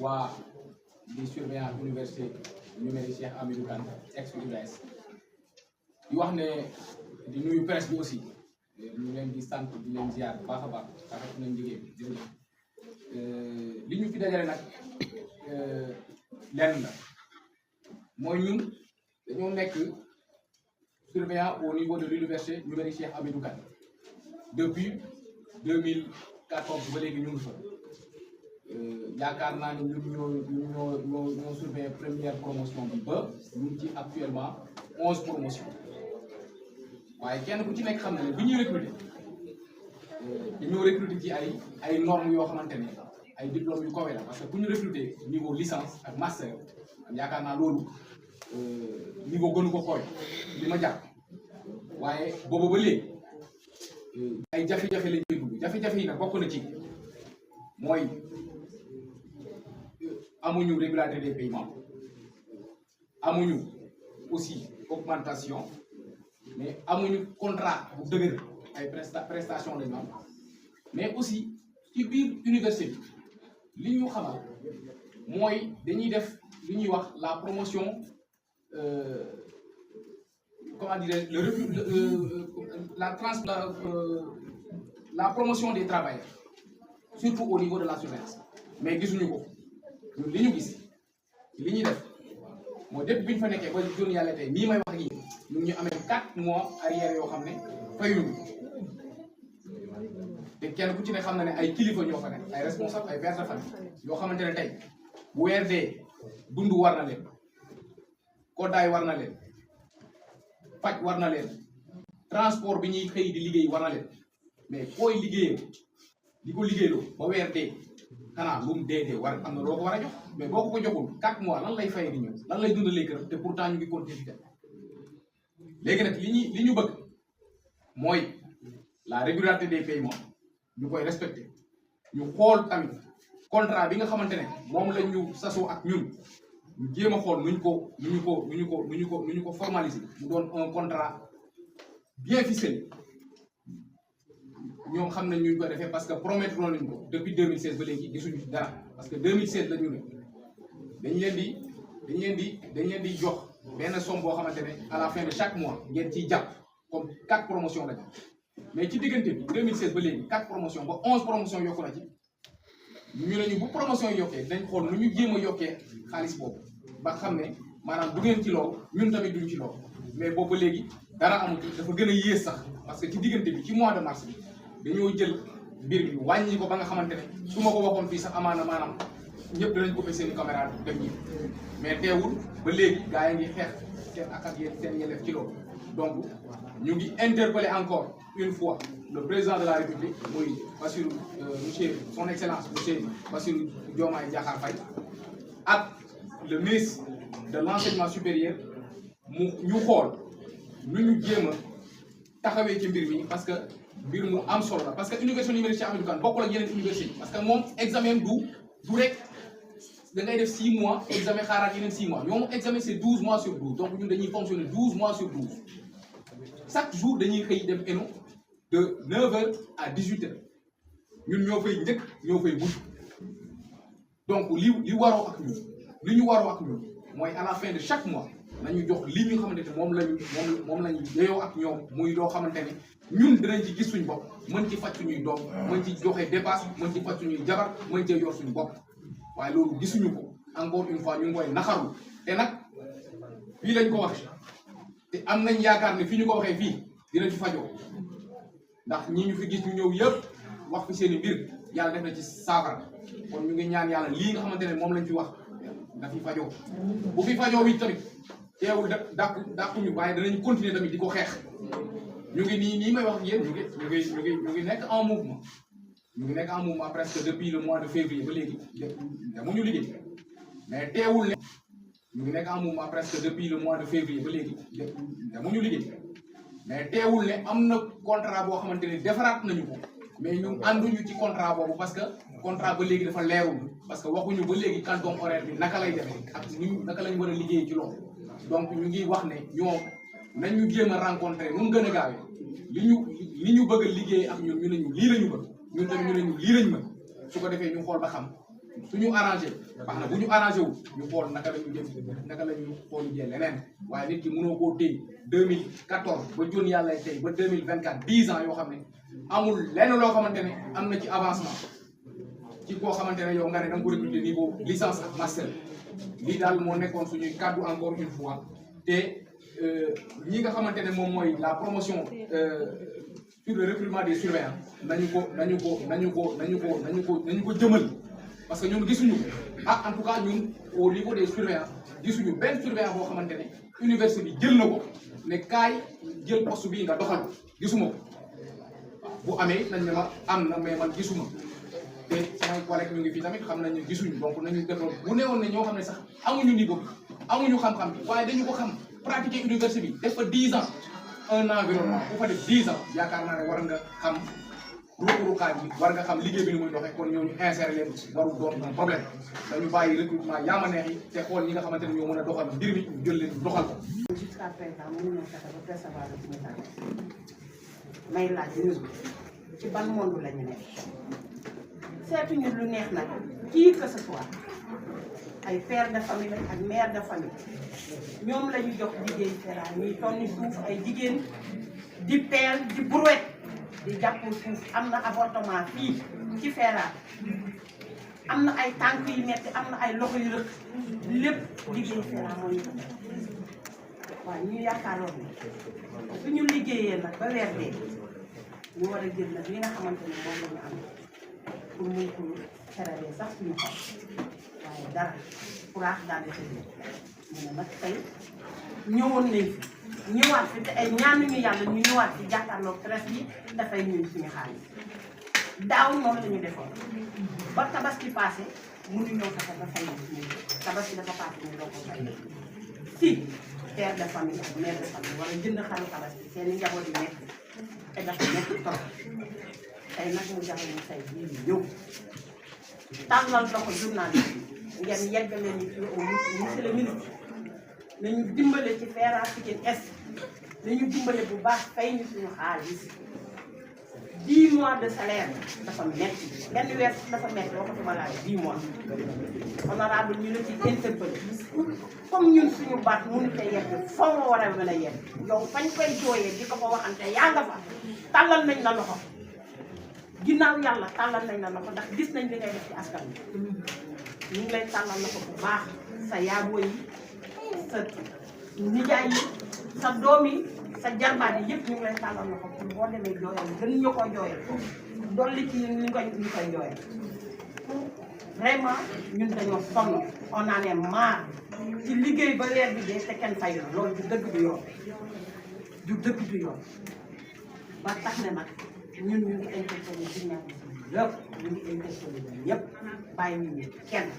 waa di surveillant université numérique Cheikh Hamidou Kane ex-UDS di wax ne di nuyu presse bi aussi ñu leen di sant di leen ziar bu baax a baax rafet nañ liggéey bi jërëjëf li ñu fi dajale nag lenn la mooy ñun dañoo nekk surveillant au niveau de l'université numérique Cheikh Hamidou Kane depuis 2014 ba léegi ñu ngi fa yaakaar naa ne ñun ñoo surveiller première promotion bi ba ñu ngi ci actuellement 11 promotions waaye kenn ku ci nekk xam na ne bi ñuy recruter dañoo recruter ci ay normes yoo xamante ne ay diplômes yu kawe la parce que ku ñu recruter niveau licence ak master yaakaar naa loolu niveau gënu ko xooy li ma jàpp waaye boobu ba léegi ay jafe-jafe la ñuy dugg jafe-jafe yi nag bokk na ci mooy amuñu régularité des paiements amuñu aussi augmentation mais amuñu contrat bu dëgër ay prestation lañu am mais aussi ci biir université bi li ñu xamal mooy dañuy def li ñuy wax la promotion comment dire la promotion des travailleurs surtout au niveau de la surveillance mais gisuñu ko ñun li ñu gis li ñuy def mooy depuis bi ñu fa nekkee ba joon yàlla tey nii may wax ak yéen ñu ngi ñu amee 4 mois arrière yoo xam ne fayuñu te kenn ku ci ne xam na ne ay kilifa ñoo fa nekk ay responsable ay pères de famille yoo xamante ne tey bu weer dee dund war na leen koddaay war na leen faj war na leen transport bi ñuy xëy di liggéey war na leen mais fooy liggéeyee di ko liggéeyloo ba weer dee xanaa lu mu dee war am na loo ko war a jox mais boo ko joxul 4 mois lan lay fay di ñëw lan lay dundalee kër te pourtant ñu ngi continuer léegi nag li ñu bëgg mooy la régularité des paiements ñu koy respecté ñu xool tamit contrat bi nga xamante ne moom la ñu sasoo ak ñun ñu jéem a xool nu ñu ko formaliser mu doon un contrat bien ficelé ñoom xam nañ ñu ko defee parce que promettre nañu ko depuis 2016 ba léegi gisuñu ci dara parce que 2016 la ñu ne dañ leen di jox benn somme boo xamante ne à la fin de chaque mois ngeen ciy jàpp comme 4 promotions lañu mais ci diggante bi 2016 ba léegi 4 promotions ba 11 promotions yokku na ci ñu ne ñu bu promotion yi yokkee dañ xool nu ñu jéem a yokkee xaalis boobu ba xam ne maanaam bu ngeen ci loolu ñun tamit duñ ci loolu mais boobu ba léegi dara amul dafa gën a yées sax parce que ci diggante bi ci mois de mars bi dañoo jël mbir mi wàññi ko ba nga xamante ne su ma ko waxoon fii sax amaana maanaam ñëpp danañ coupé seen i caméra dem ñi mais teewul ba léegi gars yi ngi xeex seen ak yéen seen yelleef ci loolu donc ñu ngi interpeller encore une fois le président de la République muy Bassirou monsieur son excellence monsieur Bassirou Diomaye Diakhar Faye ak le ministre de l'enseignement supérieur ñu xool nu ñu jéem a taxawee ci mbir mi parce que mbir mu am solo la parce que université numérique Cheikh Hamidou Kane bokkul ak yeneen université parce que moom examen du rek da ngay def 6 mois examen xaaraat yeneen 6 mois ñoom examen c'est 12 mois sur 12 donc ñun dañuy fonctionner 12 mois sur 12 chaque jour dañuy xëy dem ENO de 9h à 18h ñun ñoo fay njëkk ñoo fay mujj donc li waroo ak ñun li ñu waroo ak ñun mooy à la fin de chaque mois nañu jox li ñu xamante ne moom lañu yeyoo ak ñoom muy loo xamante ne ñun dinañ ci gis suñu bopp mën ci faj suñuy doom mën ci joxe dépasse mën ci faj suñuy jabar mën cee yor suñu bopp waaye loolu gisuñu ko encore une fois ñu ngi koy naxaru te nag fii lañ ko waxee te am nañ yaakaar ne fi ñu ko waxee fii dina ci fajoo ndax ñi ñu fi gis ñu ñëw yëpp wax fi seen i mbir yàlla def na ci saafara kon ñu ngi ñaan yàlla lii nga xamante ne moom lañ fi wax da fi fajoo bu fi fajoo wi tamit teewul dàquñu waaye danañ continuer tamit di ko xeex ñu ngi nii may wax ak yéen ñu ngi nekk en mouvement ñu ngi nekk en mouvement presque depuis le mois de février ba léegi damuñu liggéey mais teewul ne ñu ngi nekk en mouvement presque depuis le mois de février ba léegi damuñu liggéey mais teewul ne am na contrat boo xamante ne defaraat nañu ko mais ñun ànduñu ci contrat boobu parce que contrat ba léegi dafa leerul parce que waxuñu ba léegi quantum horaire bi naka lay demee ak naka lañ war a liggéey ci loolu donc ñu ngi wax ne ñoom nañ ñu jéem a rencontrer nu mu gën a gaawee li ñu bëgg a liggéey ak ñun ñu ne ñu lii la ñu bëgg ñun tamit ñu ne ñu lii lañ mën su ko defee ñu xool ba xam suñu arrangé baax na bu ñu arrangé wu ñu xool naka la ñu jëm naka la ñu xool jël leneen waaye nit ki mënoo koo téye 2014 ba jon yàlla tey ba 2024 10 ans yoo xam ne amul lenn loo xamante ne am na ci avancement ci koo xamante ne yow nga ne da nga ko recruter niveau licence ak master lii daal moo nekkoon suñuy kàddu encore une fois te ñi nga xamante ne moom mooy la promotion sur le recrutement des surveillants nañu ko jëmal parce que ñun gisuñu en tout cas ñun au niveau des surveillants gisuñu benn surveillant boo xamante ne université bi jël na ko ne kaay jël poste bii nga doxal gisuma ko bu amee nañ ne ma am na mais man gisuma te samay collègues ñu ngi fii tamit xam nañ ne gisuñu donc nañu defoon bu newoon ne ñoo xam ne sax amuñu niveau bi amuñu xam-xam bi waaye dañu ko xam pratiquer université bi def fa 10 ans un environnement bu fa def 10 ans yaakaar naa ne war nga xam ruurukaay bi war nga xam liggéey bi ni muy doxee kon ñooñu insérer leen warul doon un problème dañu bàyyi recrutement yaama neex yi te xool ñi nga xamante ne ñoo mën a doxal mbir mi ñu jël leen doxal ko. jusqu'à présent mënuñoo fexe ba percevoir le message may laaj ñun ci ban monde la ñu nekk seetuñu lu neex nag qui que ce soit ay père de famille ak mère de famille ñoom la ñu jox liggéey FERA ñuy tonni suuf ay jigéen di peel di brouette di jàppul suuf am na avortement fii ci FERA am na ay tànk yu metti am na ay loxo yu rëq lépp liggéey FERA moo ñu ko def waaw ñu yaakaaroon ne su ñu liggéeyee nag ba weer dee ñu war a jël nag li nga xamante ne moom la ñu am pour mun ko teralee sax suñu xol waaye dara courage daal di tëddee ñu ne nag tey ñëwoon nañ fi ñëwaat fi te ay ñaanuñu yàlla ñu ñëwaat fi jàkkaarloog presse bi dafay ñun suñu xaalis daaw noonu la ñu defoon ba tabaski passé mënuñoo fexe ba fay ñu tabaski dafa passé ñu doo ko fay si père de famille ak mère de famille wala jënd xaru tabaski seen i njaboot yi nekk te dafa nekk trop tey nag mu jafe ñu say bii di ñëw tàllal loxo journaliste ngeen yeggale ni ci monsieur le ministre nañu dimbale ci FERA Pikine Est nañu dimbale bu baax fay ñu suñu xaalis 10 mois de salaire dafa metti benn weer dafa metti waxatuma laa 10 mois honorable ñu la ci interpellé comme ñun suñu baat mënut a yegg foo nga war a mën a yegg yow fañ koy jooyee di ko fa waxante yaa nga fa tàllal nañ la loxo ginnaaw yàlla tàllal nañ la loxo ndax gis nañ li ngay def ci askan bi ñu ngi lay tàllal loxo bu baax sa yaaboo yi sa nijaay yi sa doom yi sa jarbaat yi yëpp ñu ngi lay tàllal loxo pour boo demee jooyal gën ñu ko jooyal dolli ci ñu koy jooyal vraiment ñun dañoo sonn on en est marre ci liggéey ba weer bi dee te kenn fayu loolu du dëgg du yoon du dëgg du yoon ba tax ne nag ñun ñu ngi interpellé ci ñàkk yëpp ñu ngi interpellé ñëpp bàyyi ñu kenn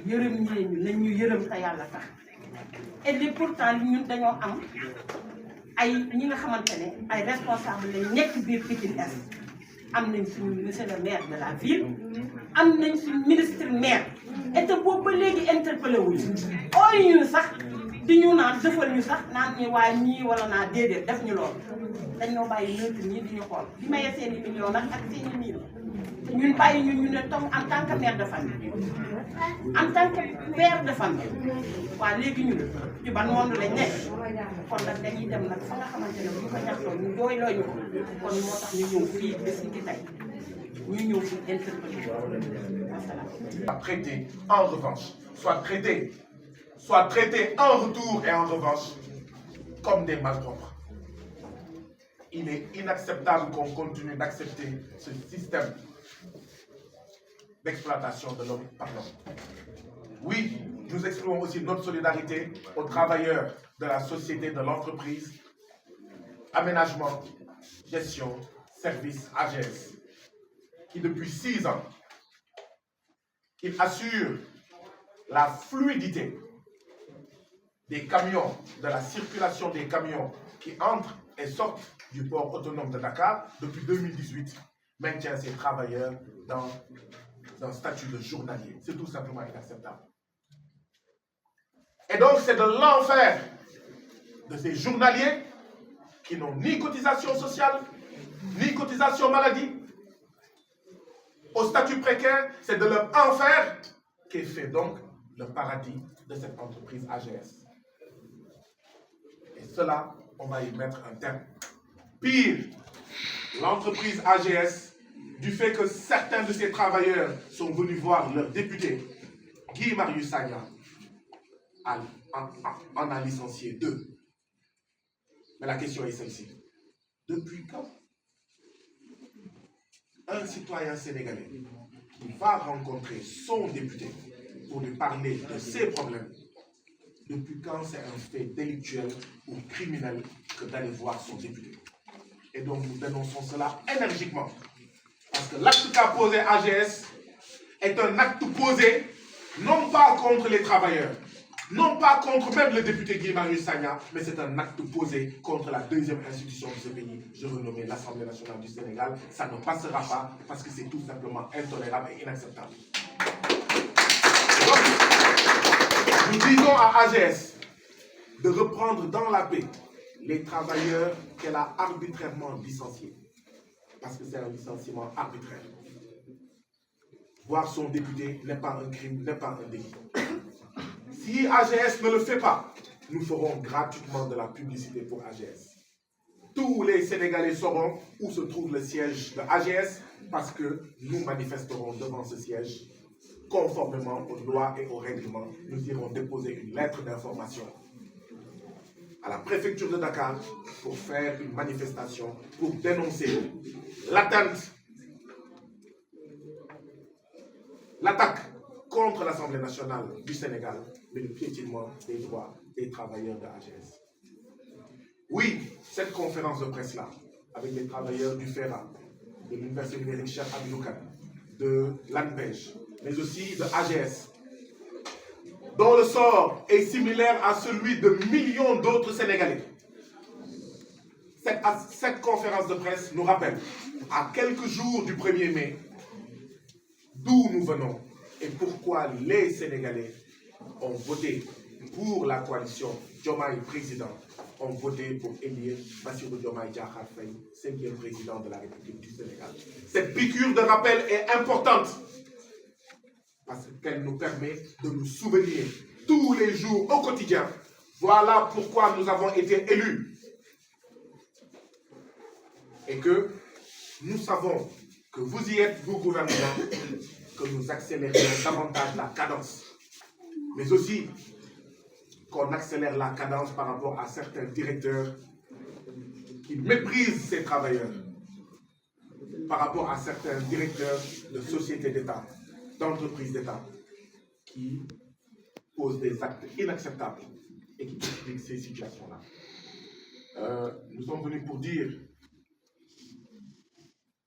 yërëm ñi nañ ñu yërëm te yàlla tax et puis pourtant ñun dañoo am ay ñi nga xamante ne ay responsable lañ nekk biir Pikine Est am nañ suñu monsieur le maire de la ville am nañ suñu ministre maire et te boobu ba léegi interpellé wuñu ooy ñu sax di ñu naan defal ñu sax naan ñu waa ñii wala naa déedéet def ñu loolu dañoo bàyyi neutre ñii di ñu xool di maye seen i millions nag ak seen i mille ñun bàyyi ñu ne tom en tant que mère de famille en tant que père de famille waaw léegi ñun ci ban monde lañ nekk kon nag dañuy dem nag fa nga xamante ne bu ñu ko ñaxtoo ñu jooyloo ñu ko kon moo tax ñu ñëw fii bés ni ki tey ñu ñëw fi interpellé wasalaam. Soit traité en revanche, soit traité en retour et en revanche comme des malpropres. Il est inacceptable qu'on continue d'accepter ce système d'exploitation de l'homme par l'homme. Oui, nous exprimons aussi notre solidarité aux travailleurs de la société, de l'entreprise, aménagement, gestion, service, AGS, qui depuis 6 ans, il assure la fluidité des camions, de la circulation des camions qui entrent et sortent du port autonome de Dakar depuis 2018, maintient ces travailleurs dans un statut de journalier. C'est tout simplement inacceptable. Et donc c'est de l'enfer de ces journaliers qui n'ont ni cotisation sociale, ni cotisation maladie, au statut précaire, c'est de leur enfer qu'est fait donc le paradis de cette entreprise AGS. Et cela, on va y mettre un terme. Pire, l'entreprise AGS, du fait que certains de ses travailleurs sont venus voir leur député, Guy Marius Sagna, en a licencié 2. Mais la question est celle-ci. Depuis quand un citoyen sénégalais qui va rencontrer son député pour lui parler de ses problèmes, depuis quand c'est un fait délictuel ou criminel que d'aller voir son député? Et donc nous dénonçons cela énergiquement. Parce que l'acte qu'a posé AGS est un acte posé non pas contre les travailleurs, non pas contre même le député Guy Marius Sagna, mais c'est un acte posé contre la deuxième institution de ce pays, je renommée l'Assemblée nationale du Sénégal. Ça ne passera pas parce que c'est tout simplement intolérable et inacceptable. Donc, nous disons à AGS de reprendre dans la paix les travailleurs qu'elle a arbitrairement licenciés. Parce que c'est un licenciement arbitraire. Voir son député n'est pas un crime, n'est pas un délit. Si AGS ne le fait pas, nous ferons gratuitement de la publicité pour AGS. Tous les Sénégalais sauront où se trouve le siège de AGS parce que nous manifesterons devant ce siège conformément aux lois et aux règlements. Nous irons déposer une lettre d'information à la préfecture de Dakar pour faire une manifestation pour dénoncer l'atteinte, l'attaque contre l'Assemblée nationale du Sénégal, mais le piétinement des droits des travailleurs de AGS. Oui, cette conférence de presse-là, avec les travailleurs du FERA, de l'Université numérique Cheikh Hamidou Kane, de l'ANPEJ, mais aussi de AGS, dont le sort est similaire à celui de millions d'autres Sénégalais. Cette conférence de presse nous rappelle, à quelques jours du 1er mai, d'où nous venons et pourquoi les Sénégalais ont voté pour la coalition Diomaye Président, ont voté pour élire Bassirou Diomaye Diakhar Faye, 5e président de la République du Sénégal. Cette piqûre de rappel est importante parce qu'elle nous permet de nous souvenir tous les jours au quotidien. Voilà pourquoi nous avons été élus. Et que nous savons que vous y êtes, vous gouvernement, que nous accélérions davantage la cadence. Mais aussi qu'on accélère la cadence par rapport à certains directeurs qui méprisent ces travailleurs, par rapport à certains directeurs de sociétés d'État, d'entreprises d'État, qui posent des actes inacceptables et qui expliquent ces situations-là. Nous sommes venus pour dire,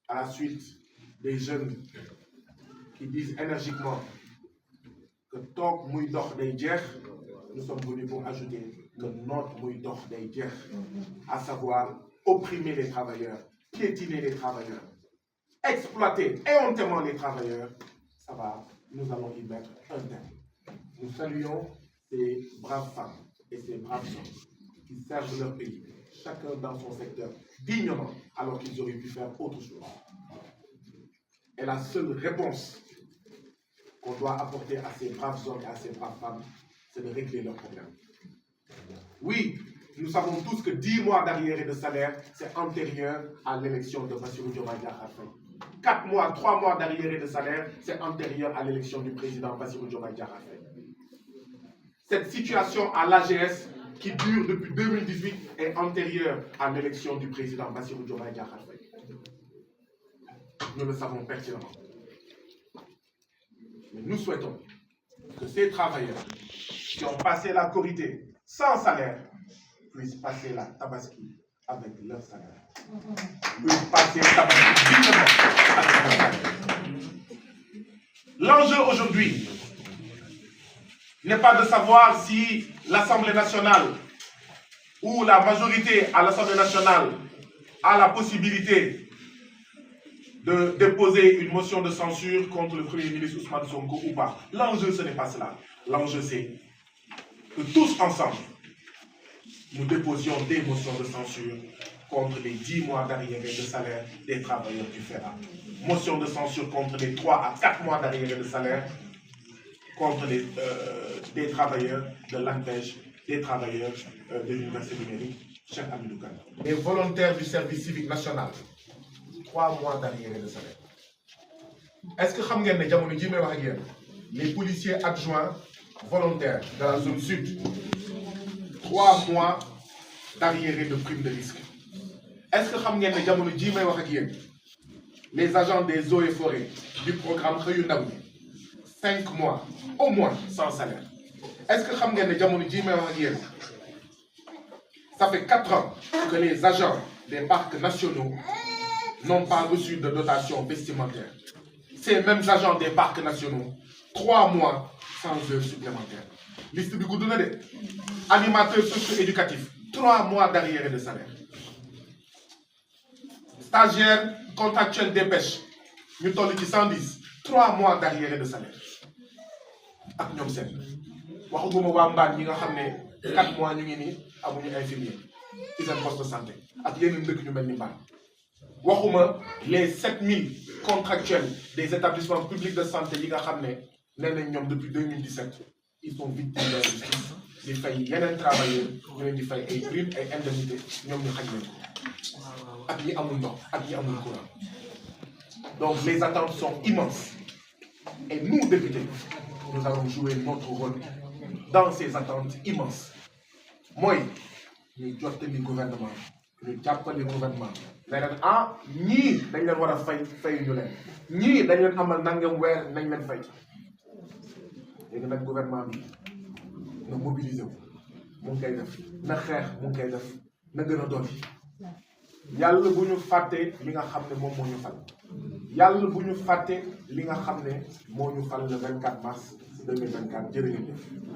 à la suite des jeunes qui disent énergiquement que tant mouy dox day jeex, nous sommes venus pour ajouter que notre mouy dox day jeex, à savoir opprimer les travailleurs, piétiner les travailleurs, exploiter éhontément les travailleurs. Ça va, nous allons y mettre un terme. Nous saluons ces braves femmes et ces braves hommes qui servent leur pays, chacun dans son secteur, dignement, alors qu'ils auraient pu faire autre chose. Et la seule réponse qu'on doit apporter à ces braves hommes et à ces braves femmes, c'est de régler leurs problèmes. Oui, nous savons tous que 10 mois d'arriérés de salaire, c'est antérieur à l'élection de Bassirou Diomaye Diakhar Faye. 4 mois, 3 mois d'arriérés de salaire, c'est antérieur à l'élection du président Bassirou Diomaye Diakhar Faye. Cette situation à l'AGS qui dure depuis 2018 est antérieure à l'élection du président Bassirou Diomaye Diakhar Faye. Nous le savons pertinemment. Mais nous souhaitons que ces travailleurs qui ont passé la Korité sans salaire puissent passer la Tabaski avec leur salaire. Puissent passer la Tabaski dignement avec leur salaire. L'enjeu aujourd'hui n'est pas de savoir si l'Assemblée nationale ou la majorité à l'Assemblée nationale a la possibilité de déposer une motion de censure contre le Premier ministre Ousmane Sonko ou pas. L'enjeu, ce n'est pas cela. L'enjeu, c'est que tous ensemble, nous déposions des motions de censure contre les 10 mois d'arriérés de salaire des travailleurs du FERA. Motion de censure contre les 3 à 4 mois d'arriérés de salaire contre des travailleurs de l'ANPEJ, des travailleurs de l'Université numérique, Cheikh Hamidou Kane. Les volontaires du service civique national, 3 mois d'arriérés de salaire. Est-ce que vous savez que les policiers adjoints volontaires de la zone sud, 3 mois d'arriérés de prime de risque. Est-ce que vous savez que les agents des eaux et forêts du programme Khayou 5 mois au moins sans salaire? Est-ce que vous savez que ça fait 4 ans que les agents des parcs nationaux n'ont pas reçu de dotation vestimentaire? Ces mêmes agents des parcs nationaux, 3 mois sans heures supplémentaires. Liste du Goudouna de animateurs socio-éducatifs, 3 mois d'arriérés de salaire. Stagiaires contractuels des pêches, nous sommes 110, 3 mois d'arriérés de salaire. Ak ñom sen waxuguma wa mbaan yi nga xamné 4 mois ñu ngi ni amuñu infirmier ci seen poste de santé ak yeneen dëkk ñu mel ni mbaan waxuma les 7000 contractuels des établissements publics de santé yi nga xamné né ñom depuis 2017 ils sont victimes de l'injustice di fay yeneen travailleurs ñu leen di fay ay primes ay indemnités ñom ñu xañ leen ko ak ñi amul ndox ak ñi amul courant. Donc les attentes sont immenses et nous députés nous allons jouer notre rôle dans ces attentes immenses. Moi, ñu jottali gouvernement ñu jàppale gouvernement ne leen ah ñii dañ leen war a fay ñu leen ñii dañ leen amal nangam weer nañ leen fay. léegi nag gouvernement bi na mobiliser wu mu ngi koy def na xeex mu ngi koy def na gën a dolli yàlla bu ñu fàtte li nga xam ne moom moo ñu fal yàlla bu ñu fàtte li nga xam ne moo ñu fal le 24 mars 2024 jërë ngeen jëf.